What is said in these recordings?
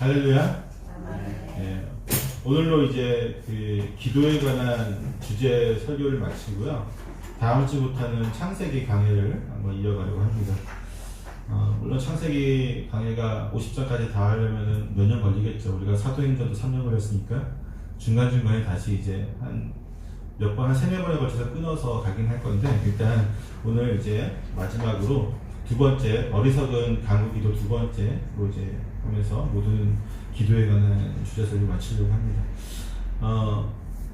할렐루야. 예. 오늘로 이제 그 기도에 관한 주제 설교를 마치고요. 다음 주부터는 창세기 강해를 한번 이어가려고 합니다. 물론 창세기 강해가 50장까지 다 하려면 몇 년 걸리겠죠. 우리가 사도행전도 3년 걸렸으니까 중간중간에 다시 이제 한 몇 번, 한 3-4번에 걸쳐서 끊어서 가긴 할 건데, 일단 오늘 이제 마지막으로 두 번째, 어리석은 강구기도 두 번째로 이제 하면서 모든 기도에 관한 주제설을 마치려고 합니다.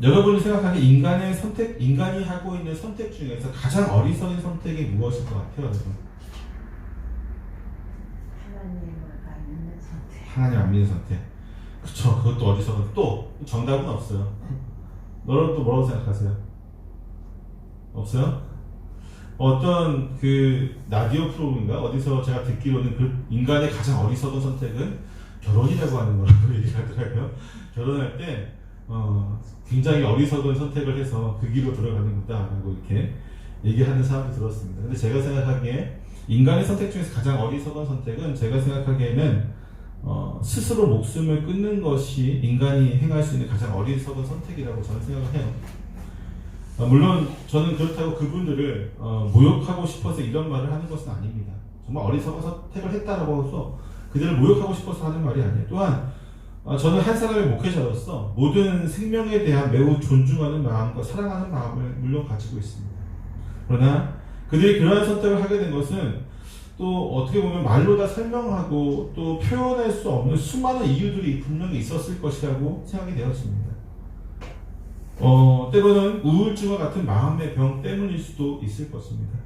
여러분이 생각하기에 인간의 선택, 인간이 하고 있는 선택 중에서 가장 어리석은 선택이 무엇일 것 같아요, 여러분? 하나님을 안 믿는 선택. 하나님 안 믿는 선택. 그쵸, 그것도 어리석은. 또 정답은 없어요. 너는 또 뭐라고 생각하세요? 없어요? 어떤 그 라디오 프로그램인가 어디서 제가 듣기로는 그 인간의 가장 어리석은 선택은 결혼이라고 하는 거라고 얘기하더라고요. 결혼할 때 굉장히 어리석은 선택을 해서 그 길로 들어가는 거다라고 이렇게 얘기하는 사람도 들었습니다. 근데 제가 생각하기에 인간의 선택 중에서 가장 어리석은 선택은 제가 생각하기에는 스스로 목숨을 끊는 것이 인간이 행할 수 있는 가장 어리석은 선택이라고 저는 생각을 해요. 물론 저는 그렇다고 그분들을 모욕하고 싶어서 이런 말을 하는 것은 아닙니다. 정말 어리석은 선택을 했다라고 해서 그들을 모욕하고 싶어서 하는 말이 아니에요. 또한 저는 한 사람의 목회자로서 모든 생명에 대한 매우 존중하는 마음과 사랑하는 마음을 물론 가지고 있습니다. 그러나 그들이 그러한 선택을 하게 된 것은 또 어떻게 보면 말로 다 설명하고 또 표현할 수 없는 수많은 이유들이 분명히 있었을 것이라고 생각이 되었습니다. 때로는 우울증과 같은 마음의 병 때문일 수도 있을 것입니다.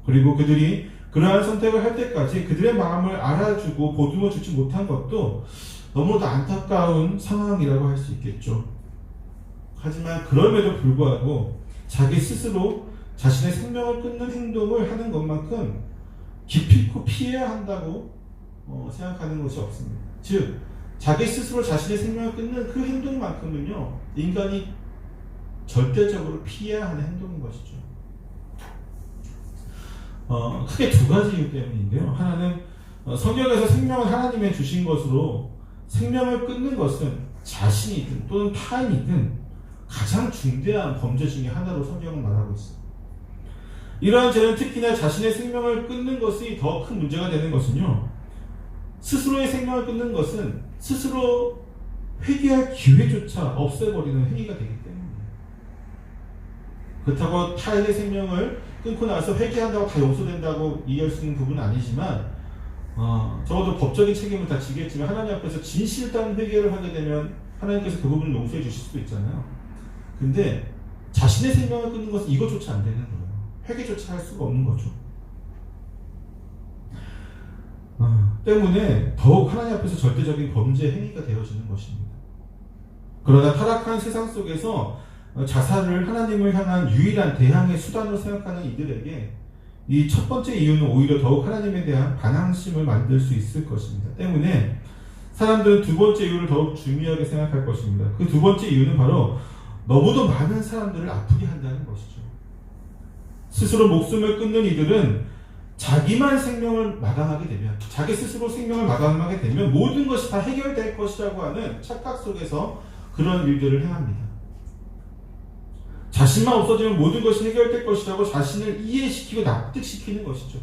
그리고 그들이 그러한 선택을 할 때까지 그들의 마음을 알아주고 보듬어 주지 못한 것도 너무도 안타까운 상황이라고 할 수 있겠죠. 하지만 그럼에도 불구하고 자기 스스로 자신의 생명을 끊는 행동을 하는 것만큼 기필코 피해야 한다고 생각하는 것이 없습니다. 즉, 자기 스스로 자신의 생명을 끊는 그 행동만큼은요, 인간이 절대적으로 피해야 하는 행동인 것이죠. 크게 두 가지 이유 때문인데요. 하나는 성경에서 생명을 하나님의 주신 것으로 생명을 끊는 것은 자신이든 또는 타인이든 가장 중대한 범죄 중에 하나로 성경은 말하고 있습니다. 이러한 죄는 특히나 자신의 생명을 끊는 것이 더 큰 문제가 되는 것은요, 스스로의 생명을 끊는 것은 스스로 회개할 기회조차 없애버리는 행위가 되기 때문이에요. 그렇다고 타인의 생명을 끊고 나서 회개한다고 다 용서된다고 이해할 수 있는 부분은 아니지만 적어도 법적인 책임을 다 지겠지만 하나님 앞에서 진실된 회개를 하게 되면 하나님께서 그 부분을 용서해 주실 수도 있잖아요. 근데 자신의 생명을 끊는 것은 이것조차 안 되는 거예요. 회개조차 할 수가 없는 거죠. 때문에 더욱 하나님 앞에서 절대적인 범죄 행위가 되어지는 것입니다. 그러나 타락한 세상 속에서 자살을 하나님을 향한 유일한 대항의 수단으로 생각하는 이들에게 이 첫 번째 이유는 오히려 더욱 하나님에 대한 반항심을 만들 수 있을 것입니다. 때문에 사람들은 두 번째 이유를 더욱 중요하게 생각할 것입니다. 그 두 번째 이유는 바로 너무도 많은 사람들을 아프게 한다는 것이죠. 스스로 목숨을 끊는 이들은 자기만 생명을 마감하게 되면, 자기 스스로 생명을 마감하게 되면 모든 것이 다 해결될 것이라고 하는 착각 속에서 그런 일들을 행합니다. 자신만 없어지면 모든 것이 해결될 것이라고 자신을 이해시키고 납득시키는 것이죠.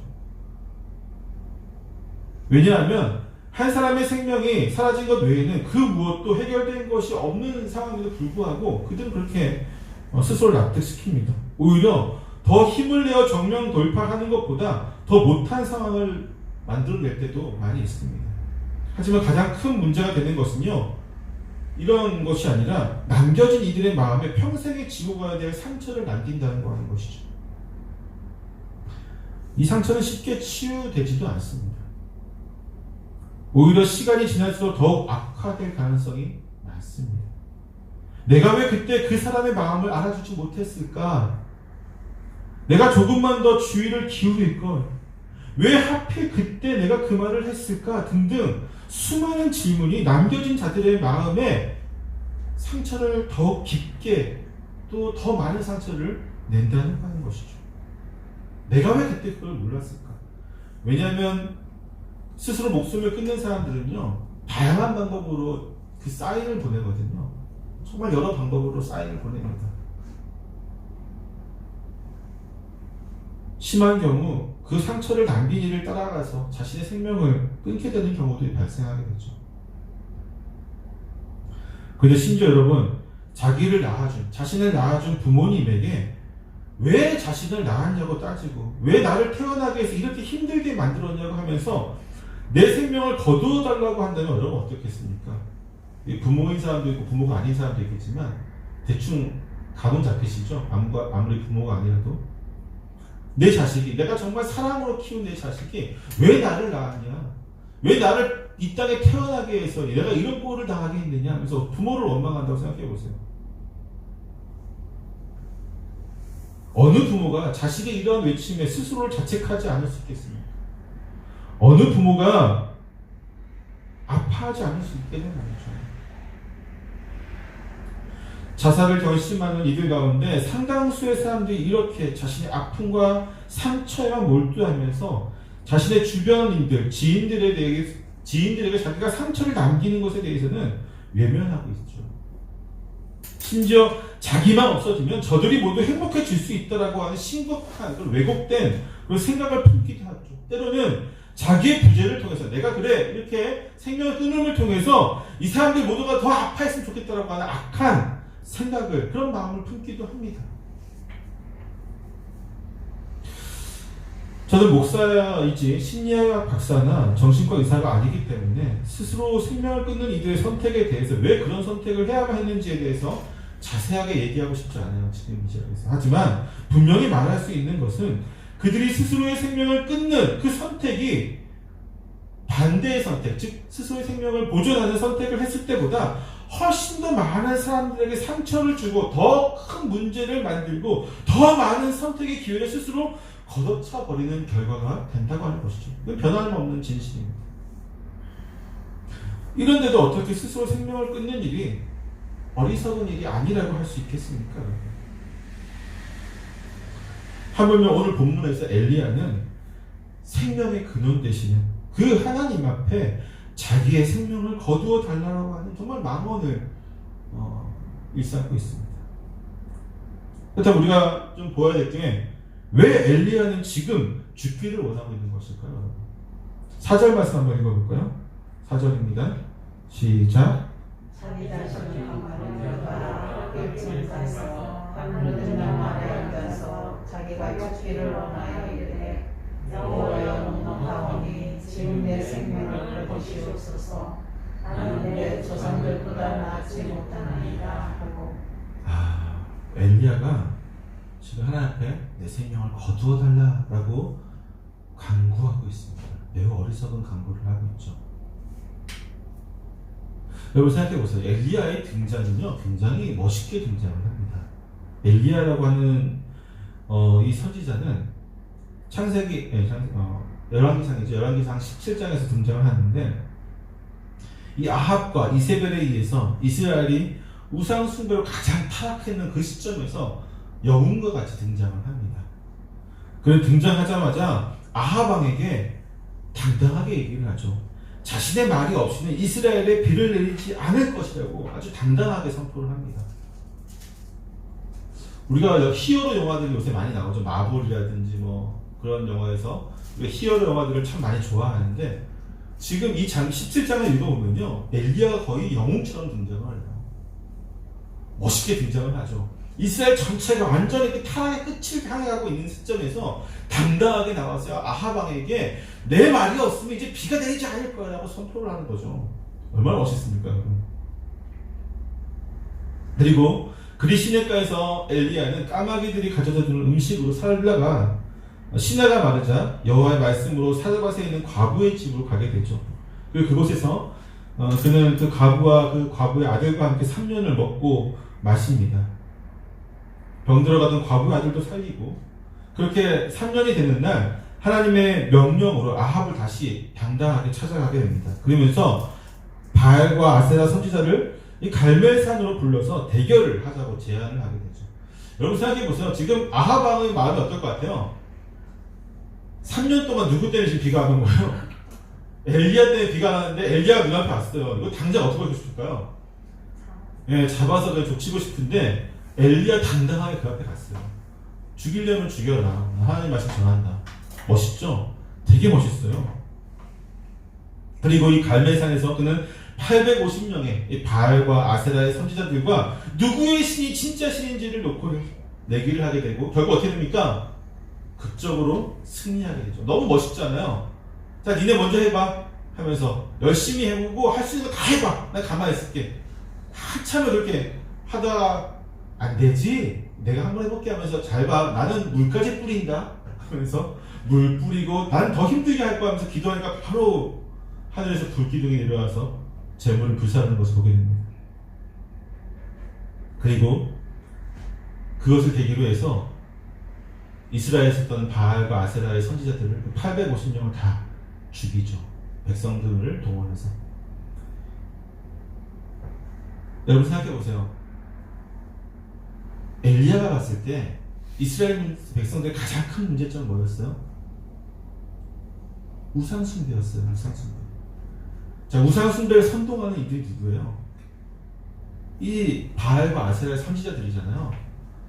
왜냐하면 한 사람의 생명이 사라진 것 외에는 그 무엇도 해결된 것이 없는 상황에도 불구하고 그들은 그렇게 스스로를 납득시킵니다. 오히려 더 힘을 내어 정면 돌파하는 것보다 더 못한 상황을 만들어낼 때도 많이 있습니다. 하지만 가장 큰 문제가 되는 것은요, 이런 것이 아니라 남겨진 이들의 마음에 평생에 지고 가야 될 상처를 남긴다는 거 하는 것이죠. 이 상처는 쉽게 치유되지도 않습니다. 오히려 시간이 지날수록 더욱 악화될 가능성이 많습니다. 내가 왜 그때 그 사람의 마음을 알아주지 못했을까? 내가 조금만 더 주의를 기울일걸. 왜 하필 그때 내가 그 말을 했을까? 등등 수많은 질문이 남겨진 자들의 마음에 상처를 더 깊게 또 더 많은 상처를 낸다는 하는 것이죠. 내가 왜 그때 그걸 몰랐을까? 왜냐하면 스스로 목숨을 끊는 사람들은요, 다양한 방법으로 그 사인을 보내거든요. 정말 여러 방법으로 사인을 보냅니다. 심한 경우 그 상처를 남긴 이를 따라가서 자신의 생명을 끊게 되는 경우도 발생하게 되죠. 근데 심지어 여러분, 자신을 낳아준 부모님에게 왜 자신을 낳았냐고 따지고 왜 나를 태어나게 해서 이렇게 힘들게 만들었냐고 하면서 내 생명을 거두어 달라고 한다면 여러분 어떻겠습니까? 부모인 사람도 있고 부모가 아닌 사람도 있겠지만 대충 감은 잡히시죠? 아무리 부모가 아니라도 내 자식이, 내가 정말 사랑으로 키운 내 자식이 왜 나를 낳았냐, 왜 나를 이 땅에 태어나게 해서 내가 이런 꼴을 당하게 했느냐 하면서 부모를 원망한다고 생각해 보세요. 어느 부모가 자식의 이러한 외침에 스스로를 자책하지 않을 수 있겠습니까? 어느 부모가 아파하지 않을 수 있겠는 말이죠. 자살을 결심하는 이들 가운데 상당수의 사람들이 이렇게 자신의 아픔과 상처에만 몰두하면서 자신의 주변인들, 지인들에게 자기가 상처를 남기는 것에 대해서는 외면하고 있죠. 심지어 자기만 없어지면 저들이 모두 행복해질 수 있다라고 하는 심각한 왜곡된 그런 생각을 품기도 하죠. 때로는 자기의 부재를 통해서 내가 그래 이렇게 생명을 끊음을 통해서 이 사람들 모두가 더 아파했으면 좋겠다라고 하는 악한 생각을, 그런 마음을 품기도 합니다. 저는 목사이지 심리학 박사나 정신과 의사가 아니기 때문에 스스로 생명을 끊는 이들의 선택에 대해서 왜 그런 선택을 해야만 했는지에 대해서 자세하게 얘기하고 싶지 않아요. 지금 이 자리에서. 하지만 분명히 말할 수 있는 것은 그들이 스스로의 생명을 끊는 그 선택이 반대의 선택, 즉 스스로의 생명을 보존하는 선택을 했을 때보다 훨씬 더 많은 사람들에게 상처를 주고 더 큰 문제를 만들고 더 많은 선택의 기회를 스스로 걷어차 버리는 결과가 된다고 하는 것이죠. 이건 변함없는 진실입니다. 이런데도 어떻게 스스로 생명을 끊는 일이 어리석은 일이 아니라고 할 수 있겠습니까? 하물며 오늘 본문에서 엘리야는 생명의 근원 되시는 그 하나님 앞에 자기의 생명을 거두어 달라고 하는 정말 망언을 일삼고 있습니다. 그렇다면 우리가 좀 보아야 될 게 왜 엘리야는 지금 죽기를 원하고 있는 것일까요? 4절 말씀 한번 읽어볼까요? 4절입니다. 시작. 자기 자신을 가만히 일찍 가서 하늘은 영 아래 앉아서 자기가 죽기를 원하여 이르되 여호와여 넉넉하오니 지금 내 생명을 거두시옵소서. 나는 내 조상들보다 낫지 못하나이다 하고. 엘리야가 지금 하나님 앞에 내 생명을 거두어 달라라고 간구하고 있습니다. 매우 어리석은 간구를 하고 있죠. 여러분 생각해 보세요. 엘리야의 등장은요 굉장히 멋있게 등장을 합니다. 엘리야라고 하는 이 선지자는 열왕기상이죠. 열왕기상 17장에서 등장을 하는데 이 아합과 이세벨에 의해서 이스라엘이 우상 숭배로 가장 타락했는 그 시점에서 영웅과 같이 등장을 합니다. 그래서 등장하자마자 아합 왕에게 당당하게 얘기를 하죠. 자신의 말이 없이는 이스라엘에 비를 내리지 않을 것이라고 아주 당당하게 선포를 합니다. 우리가 히어로 영화들이 요새 많이 나오죠. 마블이라든지 뭐 그런 영화에서 우리가 히어로 영화들을 참 많이 좋아하는데 지금 이 17장을 읽어보면요 엘리야가 거의 영웅처럼 등장을 해요. 멋있게 등장을 하죠. 이스라엘 전체가 완전히 그 타락의 끝을 향해 가고 있는 시점에서 당당하게 나와서 아합 왕에게 내 말이 없으면 이제 비가 내리지 않을 거야 라고 선포를 하는 거죠. 얼마나 멋있습니까? 그리고 그리 시냇가에서 엘리야는 까마귀들이 가져다 주는 음식으로 살다가 시내가 마르자 여호와의 말씀으로 사르밧에 있는 과부의 집으로 가게 되죠. 그리고 그곳에서 그는 그 과부와 그 과부의 아들과 함께 3년을 먹고 마십니다. 병들어가던 과부의 아들도 살리고 그렇게 3년이 되는 날 하나님의 명령으로 아합을 다시 당당하게 찾아가게 됩니다. 그러면서 바알과 아세라 선지자를 이 갈멜산으로 불러서 대결을 하자고 제안을 하게 되죠. 여러분 생각해보세요. 지금 아합 왕의 마음이 어떨 것 같아요? 3년 동안 누구 때문에 지금 비가 안 온 거예요? 엘리야 때문에 비가 나는데 엘리야가 눈앞에 왔어요. 이거 당장 어떻게 하고 싶을까요? 예, 잡아서 그냥 족치고 싶은데 엘리야 당당하게 그 앞에 갔어요. 죽이려면 죽여라. 하나님 말씀 전한다. 멋있죠? 되게 멋있어요. 그리고 이 갈멜산에서 그는 850명의 이 바알과 아세라의 선지자들과 누구의 신이 진짜 신인지를 놓고 내기를 하게 되고 결국 어떻게 됩니까? 극적으로 승리하게 되죠. 너무 멋있잖아요. 자, 니네 먼저 해봐 하면서 열심히 해보고 할 수 있는 거 다 해봐. 나 가만히 있을게. 한참 이렇게 하다가 안 되지? 내가 한번 해볼게 하면서 잘 봐. 나는 물까지 뿌린다 하면서 물 뿌리고 난 더 힘들게 할 거야 하면서 기도하니까 바로 하늘에서 불기둥이 내려와서 재물을 불사르는 것을 보게 됩니다. 그리고 그것을 계기로 해서 이스라엘에 있었던 바알과 아세라의 선지자들을 850명을 다 죽이죠. 백성들을 동원해서. 여러분 생각해 보세요. 엘리야가 봤을 때 이스라엘 백성들의 가장 큰 문제점은 뭐였어요? 우상숭배였어요. 우상숭배. 자, 우상숭배를 선동하는 이들이 누구예요? 이 바알과 아세라의 선지자들이잖아요.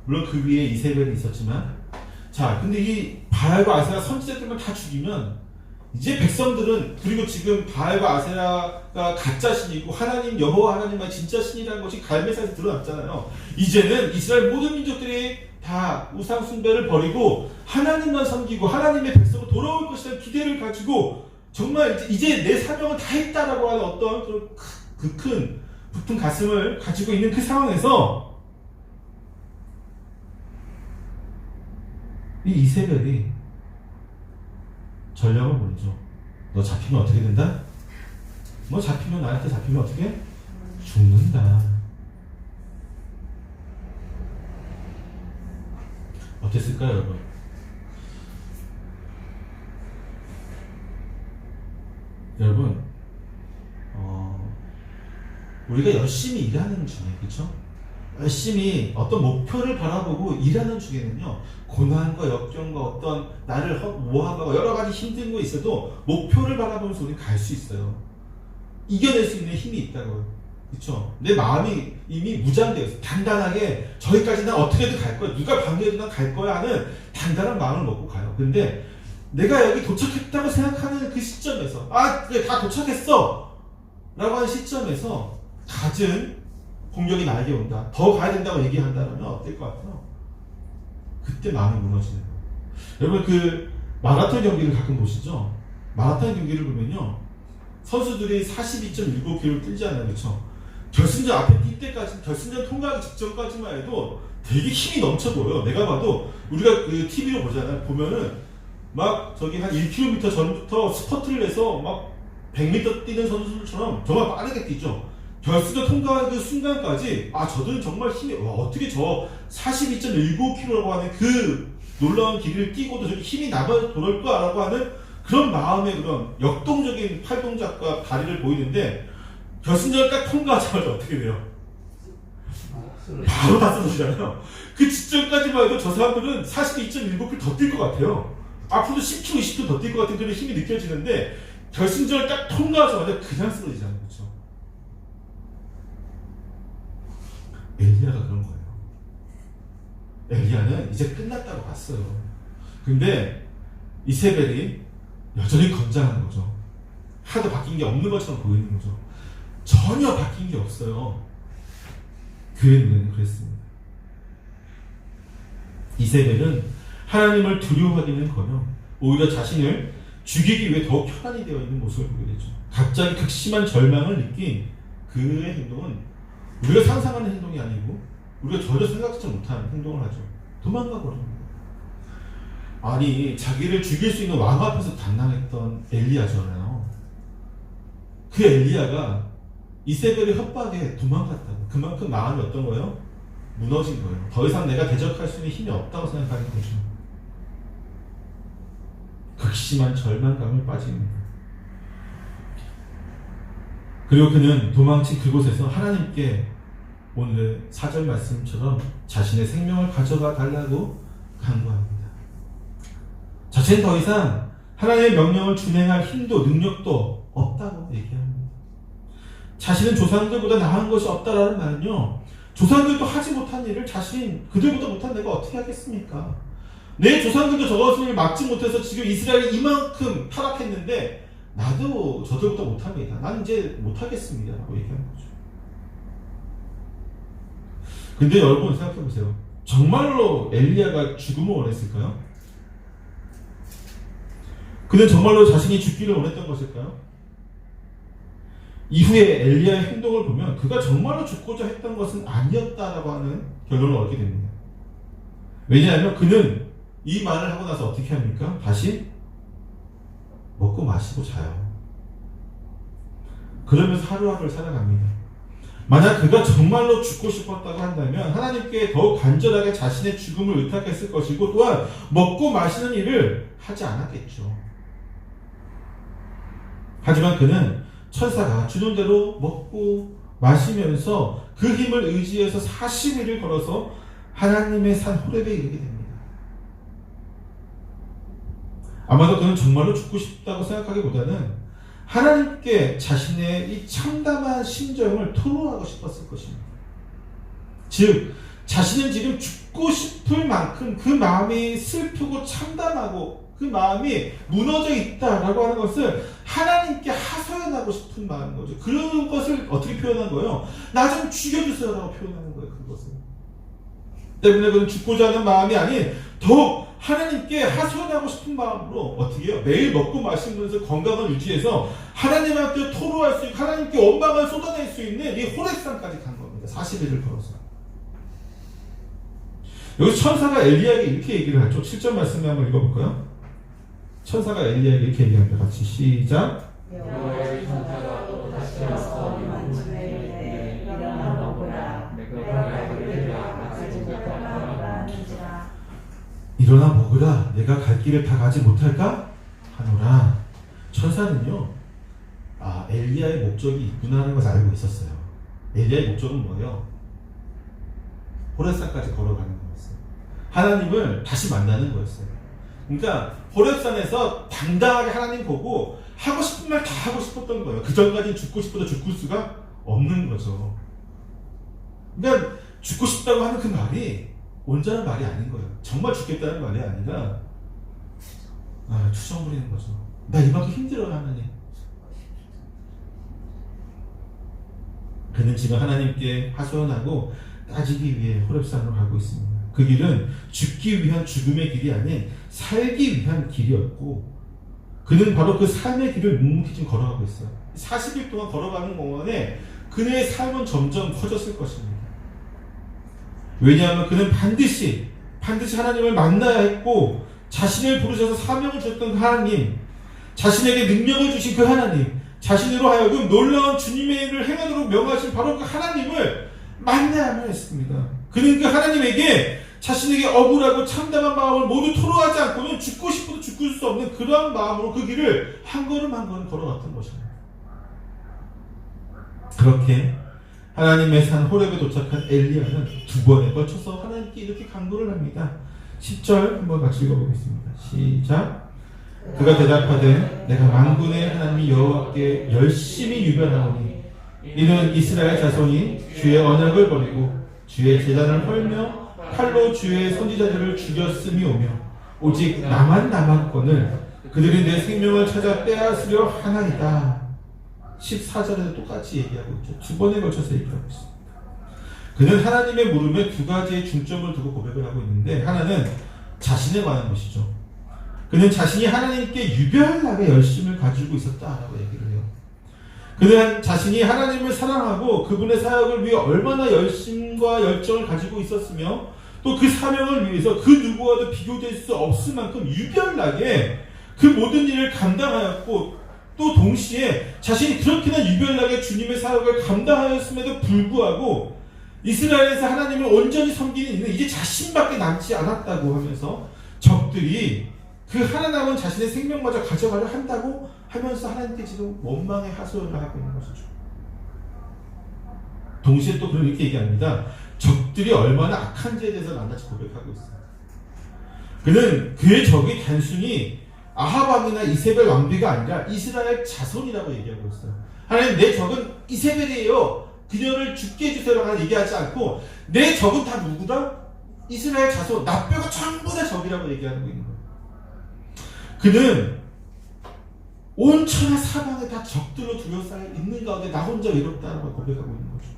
물론 그 위에 이세벨이 있었지만, 자, 근데 이 바알과 아세라 선지자들만 다 죽이면 이제 백성들은, 그리고 지금 바알과 아세라가 가짜 신이고 하나님 여호와 하나님만 진짜 신이라는 것이 갈멜산에서 드러났잖아요. 이제는 이스라엘 모든 민족들이 다 우상 숭배를 버리고 하나님만 섬기고 하나님의 백성으로 돌아올 것이라는 기대를 가지고 정말 이제 내 사명을 다 했다라고 하는 어떤 그런 그 큰 부푼 가슴을 가지고 있는 그 상황에서 이 이세벨이 전략을 보내죠. 너 잡히면 어떻게 된다? 너 잡히면, 나한테 잡히면 어떻게? 죽는다. 어땠을까요, 여러분? 여러분, 우리가 열심히 일하는 중에, 그렇죠? 열심히 어떤 목표를 바라보고 일하는 중에는요, 고난과 역경과 어떤 나를 모함하고 여러 가지 힘든 거 있어도 목표를 바라보면서 우리는 갈 수 있어요. 이겨낼 수 있는 힘이 있다고요. 그렇죠? 내 마음이 이미 무장되어 있어요. 단단하게 저기까지 난 어떻게든 갈 거야. 누가 방해해도 난 갈 거야 하는 단단한 마음을 먹고 가요. 근데 내가 여기 도착했다고 생각하는 그 시점에서, 아, 그래, 다 도착했어! 라고 하는 시점에서 갖은 공격이 나에게 온다. 더 가야 된다고 얘기한다면 어떨 것 같아요? 그때 마음이 무너지는 거예요. 여러분, 그 마라톤 경기를 가끔 보시죠? 마라톤 경기를 보면요, 선수들이 42.19km를 뛰잖아요. 그렇죠? 결승전 앞에 뛸 때까지, 결승전 통과하기 직전까지만 해도 되게 힘이 넘쳐 보여요. 내가 봐도 우리가 그 TV로 보잖아요. 보면은 막 저기 한 1km 전부터 스퍼트를 해서 막 100m 뛰는 선수들처럼 정말 빠르게 뛰죠. 결승전 통과하는 그 순간까지, 아, 저들은 정말 힘이, 와, 어떻게 저 42.19km라고 하는 그 놀라운 길을 뛰고도 저기 힘이 남아 돌을까라고 하는 그런 마음의 그런 역동적인 팔동작과 다리를 보이는데, 결승전을 딱 통과하자마자 어떻게 돼요? 바로 다 쓰러지잖아요. 그 직전까지만 해도 저 사람들은 42.19km 더 뛸 것 같아요. 앞으로도 10km, 20km 더 뛸 것 같은 그런 힘이 느껴지는데, 결승전을 딱 통과하자마자 그냥 쓰러지잖아요. 그렇죠? 엘리야가 그런 거예요. 엘리야는 이제 끝났다고 봤어요. 근데 이세벨이 여전히 건장한 거죠. 하나도 바뀐 게 없는 것처럼 보이는 거죠. 전혀 바뀐 게 없어요. 그의 눈에는 그랬습니다. 이세벨은 하나님을 두려워하기는커녕 오히려 자신을 죽이기 위해 더욱 혈안이 되어 있는 모습을 보게 되죠. 갑자기 극심한 절망을 느낀 그의 행동은 우리가 상상하는 행동이 아니고 우리가 전혀 생각지 못하는 행동을 하죠. 도망가 버립니다. 아니, 자기를 죽일 수 있는 왕 앞에서 단당했던 엘리야잖아요. 그 엘리야가 이세벨의 협박에 도망갔다고. 그만큼 마음이 어떤 거예요? 무너진 거예요. 더 이상 내가 대적할 수 있는 힘이 없다고 생각하는 거죠. 극심한 절망감을 빠집니다. 그리고 그는 도망친 그곳에서 하나님께 오늘의 4절 말씀처럼 자신의 생명을 가져가 달라고 간구합니다. 자신은 더 이상 하나님의 명령을 준행할 힘도 능력도 없다고 얘기합니다. 자신은 조상들보다 나은 것이 없다라는 말은요, 조상들도 하지 못한 일을 그들보다 못한 내가 어떻게 하겠습니까? 내 조상들도 저것을 막지 못해서 지금 이스라엘이 이만큼 타락했는데 나도 저들보다 못합니다. 난 이제 못하겠습니다 라고 얘기하는 거죠. 근데 여러분 생각해보세요. 정말로 엘리야가 죽음을 원했을까요? 그는 정말로 자신이 죽기를 원했던 것일까요? 이후에 엘리야의 행동을 보면 그가 정말로 죽고자 했던 것은 아니었다라고 하는 결론을 얻게 됩니다. 왜냐하면 그는 이 말을 하고 나서 어떻게 합니까? 다시 먹고 마시고 자요. 그러면서 하루하루를 살아갑니다. 만약 그가 정말로 죽고 싶었다고 한다면 하나님께 더욱 간절하게 자신의 죽음을 의탁했을 것이고 또한 먹고 마시는 일을 하지 않았겠죠. 하지만 그는 천사가 주는 대로 먹고 마시면서 그 힘을 의지해서 40일을 걸어서 하나님의 산 호렙에 이르게 됩니다. 아마도 그는 정말로 죽고 싶다고 생각하기보다는 하나님께 자신의 이 참담한 심정을 토로하고 싶었을 것입니다. 즉, 자신은 지금 죽고 싶을 만큼 그 마음이 슬프고 참담하고 그 마음이 무너져 있다라고 하는 것을 하나님께 하소연하고 싶은 마음인 거죠. 그런 것을 어떻게 표현한 거예요? 나 좀 죽여주세요 라고 표현하는 거예요. 그것을. 때문에 그는 죽고자 하는 마음이 아닌 더욱 하나님께 하소연하고 싶은 마음으로 어떻게 해요? 매일 먹고 마시면서 건강을 유지해서 하나님한테 토로할 수 있고 하나님께 원망을 쏟아낼 수 있는 이 호렙산까지 간 겁니다. 40일을 걸어서. 여기 천사가 엘리야에게 이렇게 얘기를 하죠. 7절 말씀을 한번 읽어볼까요? 천사가 엘리야에게 이렇게 얘기합니다. 같이 시작. 여호와의 천사가 또 다시 와서 만침에 이르되 일어나 먹으라. 내가 갈 길을 다 가지 못할까 하는지라. 일어나 먹으라. 내가 갈 길을 다 가지 못할까 하노라. 천사는요, 엘리야의 목적이 있구나 하는 것을 알고 있었어요. 엘리야의 목적은 뭐예요? 호렙산까지 걸어가는 거였어요. 하나님을 다시 만나는 거였어요. 그러니까 호렙산에서 당당하게 하나님 보고 하고 싶은 말 다 하고 싶었던 거예요. 그 전까지는 죽고 싶어도 죽을 수가 없는 거죠. 그러니까 죽고 싶다고 하는 그 말이 온전한 말이 아닌 거예요. 정말 죽겠다는 말이 아니라 투정 부리는 거죠. 나 이만큼 힘들어요 하나님. 그는 지금 하나님께 하소연하고 따지기 위해 호렙산으로 가고 있습니다. 그 길은 죽기 위한 죽음의 길이 아닌 살기 위한 길이었고 그는 바로 그 삶의 길을 묵묵히 지금 걸어가고 있어요. 40일 동안 걸어가는 동안에 그의 삶은 점점 커졌을 것입니다. 왜냐하면 그는 반드시 하나님을 만나야 했고 자신을 부르셔서 사명을 주셨던 그 하나님, 자신에게 능력을 주신 그 하나님, 자신으로 하여금 놀라운 주님의 일을 행하도록 명하신 바로 그 하나님을 만나야만 했습니다. 그는 그 하나님에게 자신에게 억울하고 참담한 마음을 모두 토로하지 않고는 죽고 싶어도 죽을 수 없는 그러한 마음으로 그 길을 한 걸음 한 걸음 걸어갔던 것입니다. 그렇게 하나님의 산 호렙에 도착한 엘리야는 두 번에 걸쳐서 하나님께 이렇게 간구를 합니다. 10절 한번 같이 읽어보겠습니다. 시작. 그가 대답하되 내가 만군의 하나님 여호와께 열심히 유별하오니 이는 이스라엘 자손이 주의 언약을 버리고 주의 제단을 헐며 칼로 주의 선지자들을 죽였음이오며 오직 나만 남았거늘 그들이 내 생명을 찾아 빼앗으려 하나이다. 14절에도 똑같이 얘기하고 있죠. 두 번에 걸쳐서 얘기하고 있습니다. 그는 하나님의 물음에 두 가지의 중점을 두고 고백을 하고 있는데 하나는 자신에 관한 것이죠. 그는 자신이 하나님께 유별나게 열심을 가지고 있었다라고 얘기를 해요. 그는 자신이 하나님을 사랑하고 그분의 사역을 위해 얼마나 열심과 열정을 가지고 있었으며 또 그 사명을 위해서 그 누구와도 비교될 수 없을 만큼 유별나게 그 모든 일을 감당하였고 또 동시에 자신이 그렇게나 유별나게 주님의 사역을 감당하였음에도 불구하고 이스라엘에서 하나님을 온전히 섬기는 이는 이제 자신밖에 남지 않았다고 하면서 적들이 그 하나 남은 자신의 생명마저 가져가려 한다고 하면서 하나님께 지금 원망의 하소연을 하고 있는 것이죠. 동시에 또 그렇게 얘기합니다. 적들이 얼마나 악한지에 대해서 낱낱이 고백하고 있습니다. 그는 그의 적이 단순히 아합 왕이나 이세벨 왕비가 아니라 이스라엘 자손이라고 얘기하고 있어요. 하나님, 내 적은 이세벨이에요. 그녀를 죽게 해주세요라고 얘기하지 않고 내 적은 다 누구다? 이스라엘 자손, 나 빼고 전부 다 적이라고 얘기하고 있는 거예요. 그는 온 천하 사방에 다 적들로 둘러싸여 있는 가운데 나 혼자 외롭다라고 고백하고 있는 거죠.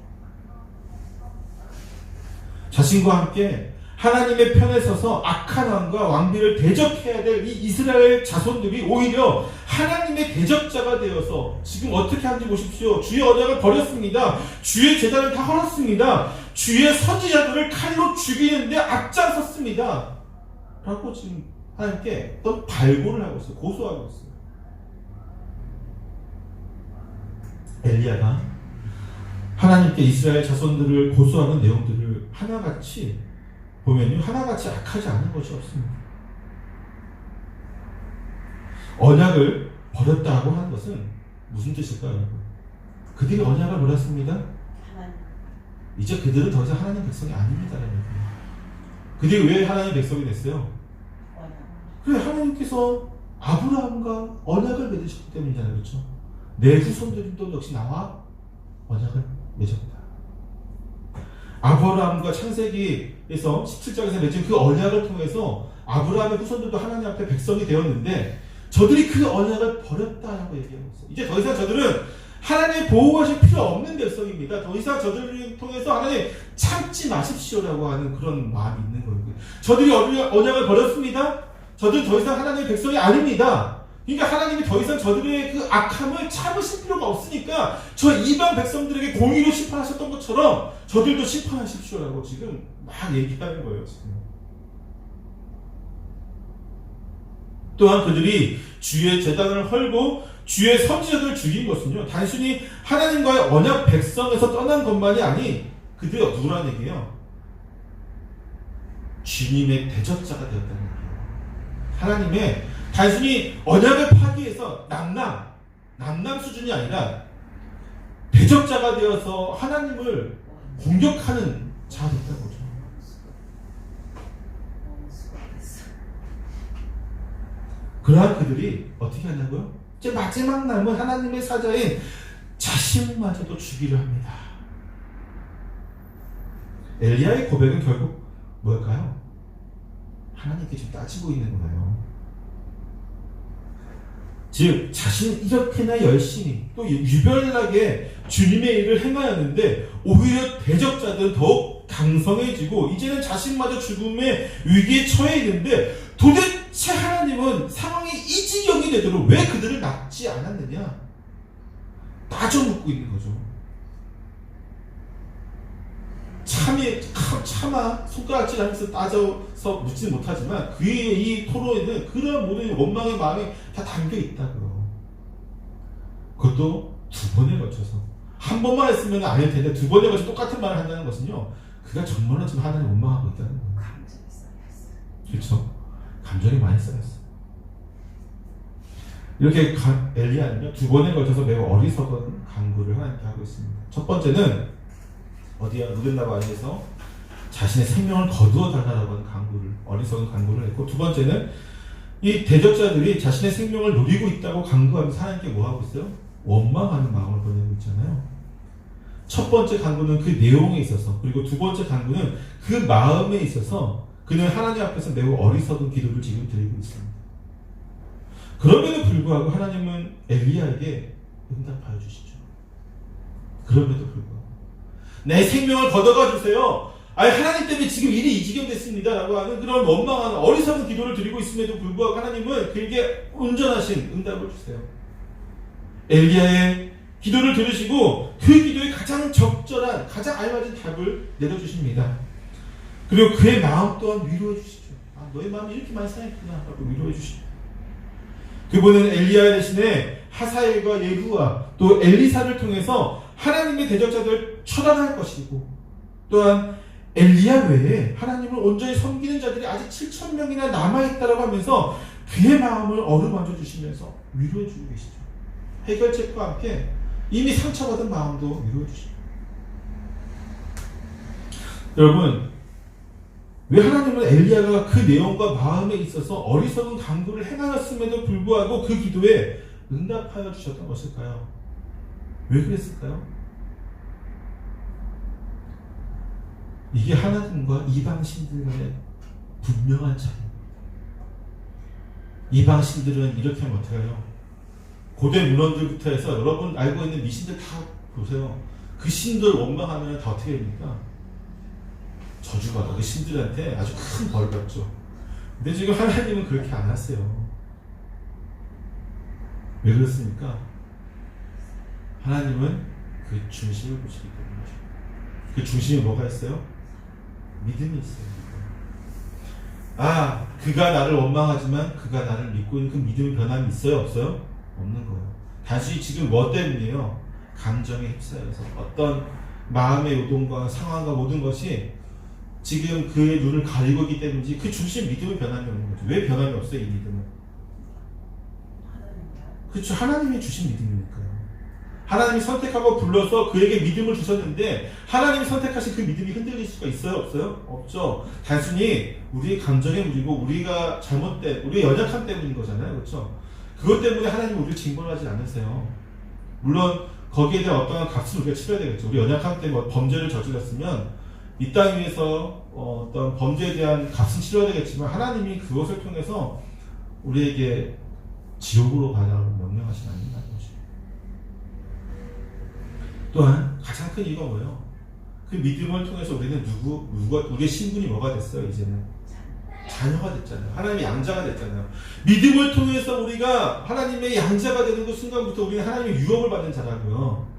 자신과 함께 하나님의 편에 서서 악한 왕과 왕비를 대적해야 될 이 이스라엘 자손들이 오히려 하나님의 대적자가 되어서 지금 어떻게 하는지 보십시오. 주의 언약을 버렸습니다. 주의 제단을 다 헐었습니다. 주의 선지자들을 칼로 죽이는데 앞장섰습니다. 라고 지금 하나님께 어떤 발고를 하고 있어요. 고소하고 있어요. 엘리야가 하나님께 이스라엘 자손들을 고소하는 내용들을 하나같이 보면요, 하나같이 악하지 않은 것이 없습니다. 언약을 버렸다고 하는 것은 무슨 뜻일까요, 여러분? 그들이 언약을 버렸습니다. 이제 그들은 더 이상 하나님 백성이 아닙니다, 여러분. 그들이 왜 하나님 백성이 됐어요? 그래, 하나님께서 아브라함과 언약을 맺으셨기 때문이잖아요, 그렇죠? 내 후손들도 역시 나와 언약을 맺었다. 아브라함과 창세기에서 17장에서 맺은 그 언약을 통해서 아브라함의 후손들도 하나님 앞에 백성이 되었는데 저들이 그 언약을 버렸다라고 얘기하고 있어요. 이제 더 이상 저들은 하나님의 보호하실 필요 없는 백성입니다. 더 이상 저들을 통해서 하나님 참지 마십시오라고 하는 그런 마음이 있는 거예요. 저들이 언약을 버렸습니다. 저들 더 이상 하나님의 백성이 아닙니다. 그러니까 하나님이 더 이상 저들의 그 악함을 참으실 필요가 없으니까 저 이방 백성들에게 공의로 심판하셨던 것처럼 저들도 심판하십시오라고 지금 막 얘기하는 거예요. 지금. 또한 그들이 주의 제단을 헐고 주의 선지자들을 죽인 것은요, 단순히 하나님과의 언약 백성에서 떠난 것만이 아니 그들이 누구라는 얘기예요? 주님의 대적자가 되었다는 얘기예요. 하나님의 단순히 언약을 파기해서 남남 수준이 아니라 대적자가 되어서 하나님을 공격하는 자가 됐다는 거죠. 그러한 그들이 어떻게 하냐고요? 이제 마지막 남은 하나님의 사자인 자신마저도 죽이려 합니다. 엘리야의 고백은 결국 뭘까요? 하나님께 지금 따지고 있는 거예요. 즉 자신은 이렇게나 열심히 또 유별나게 주님의 일을 행하였는데 오히려 대적자들은 더욱 강성해지고 이제는 자신마저 죽음의 위기에 처해 있는데 도대체 하나님은 상황이 이 지경이 되도록 왜 그들을 납지 않았느냐? 따져 묻고 있는 거죠. 차마 손가락질하면서 따져서 묻지 못하지만 그의 이 토론에는 그런 모든 원망의 마음이 다 담겨 있다고요. 그것도 두 번에 걸쳐서. 한 번만 했으면 아닐 텐데 두 번에 걸쳐 똑같은 말을 한다는 것은요, 그가 정말로 지금 하나님 원망하고 있다는 거예요. 감정이 쌓였어. 그렇죠. 감정이 많이 쌓였어요. 이렇게 엘리야는요, 두 번에 걸쳐서 매우 어리석은 간구를 하나님께 하고 있습니다. 첫 번째는 루벤나바 아이에서 자신의 생명을 거두어 달라고 하는 어리석은 간구를 했고, 두 번째는 이 대적자들이 자신의 생명을 노리고 있다고 간구하면서 하나님께 뭐 하고 있어요? 원망하는 마음을 보내고 있잖아요. 첫 번째 간구는 그 내용에 있어서, 그리고 두 번째 간구는 그 마음에 있어서 그는 하나님 앞에서 매우 어리석은 기도를 지금 드리고 있습니다. 그럼에도 불구하고 하나님은 엘리야에게 응답하여 주시죠. 그럼에도 불구하고 내 생명을 걷어가 주세요. 하나님 때문에 지금 일이 이 지경 됐습니다. 라고 하는 그런 원망하는 어리석은 기도를 드리고 있음에도 불구하고 하나님은 그에게 온전하신 응답을 주세요. 엘리야의 기도를 들으시고 그 기도에 가장 적절한, 가장 알맞은 답을 내려주십니다. 그리고 그의 마음 또한 위로해 주시죠. 너의 마음이 이렇게 많이 상했구나 라고 위로해 주시죠. 그분은 엘리야 대신에 하사엘과 예후와 또 엘리사를 통해서 하나님의 대적자들을 처단할 것이고, 또한 엘리야 외에 하나님을 온전히 섬기는 자들이 아직 7,000명이나 남아있다라고 하면서 그의 마음을 어루만져 주시면서 위로해 주고 계시죠. 해결책과 함께 이미 상처받은 마음도 위로해 주시죠. 여러분, 왜 하나님은 엘리야가 그 내용과 마음에 있어서 어리석은 간구를 행하였음에도 불구하고 그 기도에 응답하여 주셨던 것일까요? 왜 그랬을까요? 이게 하나님과 이방신들 간의 분명한 차이입니다. 이방신들은 이렇게 하면 어떡해요? 고대 문헌들부터 해서 여러분 알고 있는 미신들 다 보세요. 그 신들 원망하면 다 어떻게 됩니까? 저주받아. 그 신들한테 아주 큰 벌을 받죠. 근데 지금 하나님은 그렇게 안 하세요. 왜 그렇습니까? 하나님은 그 중심을 보시기 때문이죠. 그 중심에 뭐가 있어요? 믿음이 있어요. 아, 그가 나를 원망하지만 그가 나를 믿고 있는 그 믿음의 변함이 있어요? 없어요? 없는 거예요. 단순히 지금 뭐 때문이에요? 감정에 휩싸여서 어떤 마음의 요동과 상황과 모든 것이 지금 그의 눈을 가리고 있기 때문이지 그 중심 믿음의 변함이 없는 거죠. 왜 변함이 없어요? 이 믿음은? 그렇죠. 하나님이 주신 믿음이니까요. 하나님이 선택하고 불러서 그에게 믿음을 주셨는데 하나님이 선택하신 그 믿음이 흔들릴 수가 있어요? 없어요? 없죠. 단순히 우리의 감정에 물리고 우리가 잘못된 우리의 연약함 때문인 거잖아요. 그렇죠? 그것 때문에 하나님이 우리를 징벌하지 않으세요. 물론 거기에 대한 어떠한 값을 우리가 치러야 되겠죠. 우리 연약함 때문에 범죄를 저질렀으면 이 땅 위에서 어떤 범죄에 대한 값은 치러야 되겠지만 하나님이 그것을 통해서 우리에게 지옥으로 가라고 명령하시지 않는다는 거죠. 또한 가장 큰 이유가 뭐예요? 그 믿음을 통해서 우리는 우리의 신분이 뭐가 됐어요? 이제는 자녀가 됐잖아요. 하나님의 양자가 됐잖아요. 믿음을 통해서 우리가 하나님의 양자가 되는 그 순간부터 우리는 하나님의 유업을 받는 자라고요.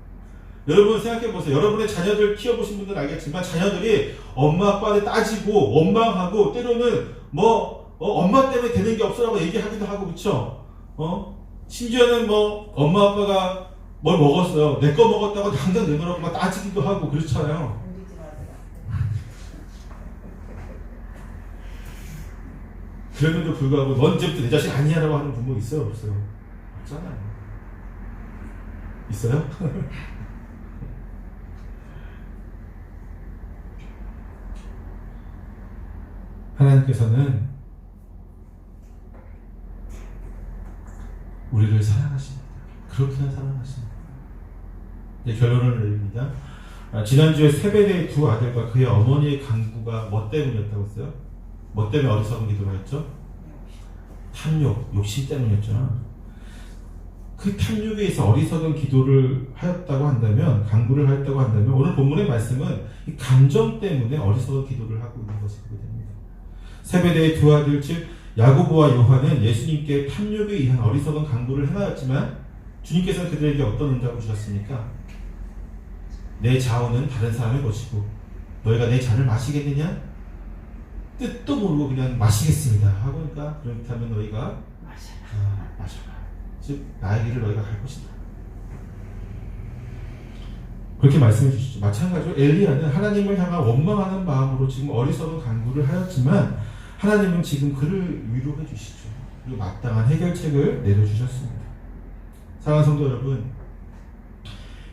여러분 생각해보세요. 여러분의 자녀들 키워보신 분들은 알겠지만 자녀들이 엄마 아빠한테 따지고 원망하고 때로는 엄마 때문에 되는 게 없어라고 얘기하기도 하고 그쵸? 심지어는 엄마 아빠가 뭘 먹었어요. 내 거 먹었다고 당장 내놓으라고 막 따지기도 하고 그렇잖아요. 그럼에도 불구하고 넌 이제부터 내 자식 아니야 라고 하는 부모 있어요? 없어요? 없잖아요. 있어요? 하나님께서는 우리를 사랑하십니다. 그렇게나 사랑하십니다. 이제 결론을 내립니다. 지난주에 세베대의 두 아들과 그의 어머니의 간구가 뭐 때문이었다고 했어요? 뭐 때문에 어리석은 기도를 했죠? 탐욕, 욕심 때문이었죠. 그 탐욕에 의해서 어리석은 기도를 하였다고 한다면, 간구를 하였다고 한다면 오늘 본문의 말씀은 이 감정 때문에 어리석은 기도를 하고 있는 것이 됩니다. 세베대의 두 아들 즉 야고보와 요한은 예수님께 탐욕에 의한 어리석은 간구를 행하였지만 주님께서는 그들에게 어떤 응답을 주셨습니까? 내 자원은 다른 사람의 것이고 너희가 내 잔을 마시겠느냐? 뜻도 모르고 그냥 마시겠습니다 하고 그러니까 그렇다면 너희가 마셔라. 즉 나의 길을 너희가 갈 것이다. 그렇게 말씀해 주시죠. 마찬가지로 엘리야는 하나님을 향한 원망하는 마음으로 지금 어리석은 간구를 하였지만 하나님은 지금 그를 위로해 주시죠. 그리고 마땅한 해결책을 내려주셨습니다. 사랑하는 성도 여러분,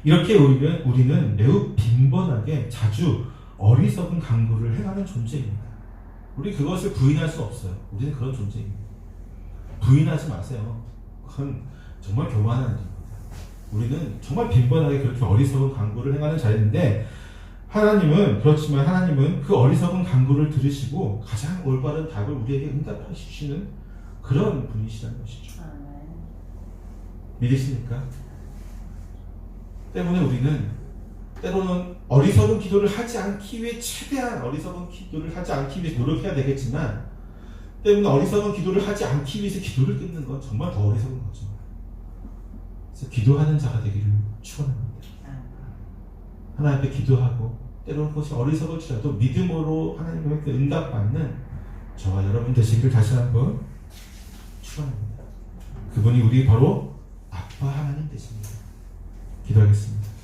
이렇게 우리는 매우 빈번하게 자주 어리석은 간구를 행하는 존재입니다. 우리 그것을 부인할 수 없어요. 우리는 그런 존재입니다. 부인하지 마세요. 그건 정말 교만한 일입니다. 우리는 정말 빈번하게 그렇게 어리석은 간구를 행하는 자인데 그렇지만 하나님은 그 어리석은 간구를 들으시고 가장 올바른 답을 우리에게 응답해 주시는 그런 분이시라는 것이죠. 믿으십니까? 때문에 우리는 때로는 어리석은 기도를 하지 않기 위해 최대한 어리석은 기도를 하지 않기 위해 노력해야 되겠지만 때문에 어리석은 기도를 하지 않기 위해서 기도를 끊는 건 정말 더 어리석은 거죠. 그래서 기도하는 자가 되기를 축원합니다. 하나님 앞에 기도하고 때로는 그것이 어리석을지라도 믿음으로 하나님의 응답받는 저와 여러분 되시기를 다시 한번 축원합니다. 그분이 우리 바로 아빠 하나님 되십니다. 기도하겠습니다.